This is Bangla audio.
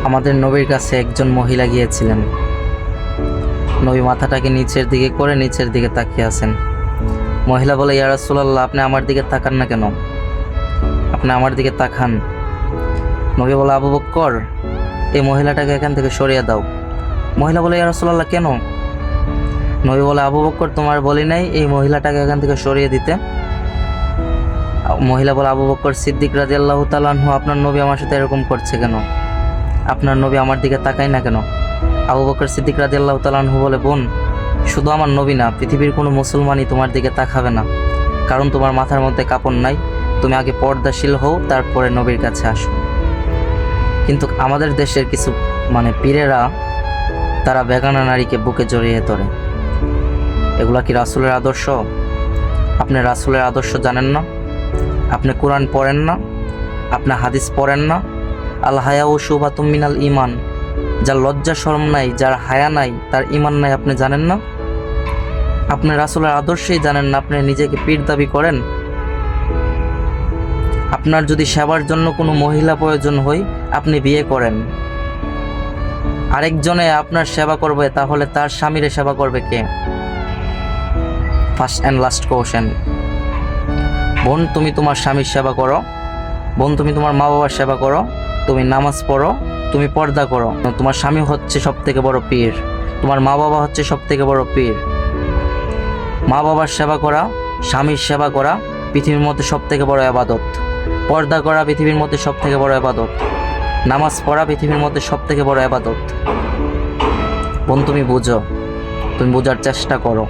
আমাদের নবীর কাছে একজন মহিলা গিয়েছিলেন। নবী মাথাটাকে নিচের দিকে করে নিচের দিকে তাকিয়ে আছেন। মহিলা বলে, ইয়া রাসূলুল্লাহ, আপনি আমার দিকে তাকান না কেন? আপনি আমার দিকে তাকান। নবী বলে, আবু বকর, এই মহিলাটাকে এখান থেকে সরিয়ে দাও। মহিলা বলে, ইয়া রাসূলুল্লাহ, কেন? নবী বলে, আবু বকর, তোমার বলি নাই এই মহিলাটাকে এখান থেকে সরিয়ে দিতে? মহিলা বলে, আবু বকর সিদ্দিক রাদিয়াল্লাহু তাআলা আনহু, আপনার নবী আমার সাথে এরকম করছে কেন? আপনার নবী আমার দিকে তাকায় না কেন? আবু বকর সিদ্দিক রাদিয়াল্লাহু তাআলা আনহু বলে, বোন, শুধু আমার নবী না, পৃথিবীর কোনো মুসলমানই তোমার দিকে তাকাবে না, কারণ তোমার মাথার মধ্যে কাপড় নাই। তুমি আগে পর্দাশীল হও, তারপরে নবীর কাছে আসো। কিন্তু আমাদের দেশের কিছু পীরেরা, তারা বেগানা নারীকে বুকে জড়িয়ে ধরে। এগুলা কি রাসূলের আদর্শ? আপনি রাসূলের আদর্শ জানেন না? আপনি কোরআন পড়েন না? আপনি হাদিস পড়েন না? আল হায়া ও শুবাতুম মিনাল ইমান, যার লজ্জা শরম নাই, যার হায়া নাই, তার ইমান নাই, আপনি জানেন না? আপনি রাসূলের আদর্শই জানেন না, আপনি নিজেকে পীর দাবি করেন। আপনার যদি সেবার জন্য কোনো মহিলা প্রয়োজন হয়, আপনি বিয়ে করেন। আরেকজনে আপনার সেবা করবে, তাহলে তার স্বামীরে সেবা করবে কে? First and last question. বোন, তুমি তোমার স্বামীর সেবা করো। বোন, তুমি তোমার মা বাবার সেবা করো। তুমি নামাজ পড়ো, তুমি পর্দা করো। তোমার স্বামী হচ্ছে সব থেকে বড় পীর, তোমার মা বাবা হচ্ছে সব থেকে বড় পীর। মা বাবার সেবা করা, স্বামীর সেবা করা পৃথিবীর মধ্যে সব থেকে বড় ইবাদত। পর্দা করা পৃথিবীর মধ্যে সব থেকে বড় ইবাদত। নামাজ পড়া পৃথিবীর মধ্যে সব থেকে বড় ইবাদত। বোন, তুমি বুঝো, তুমি বোঝার চেষ্টা করো।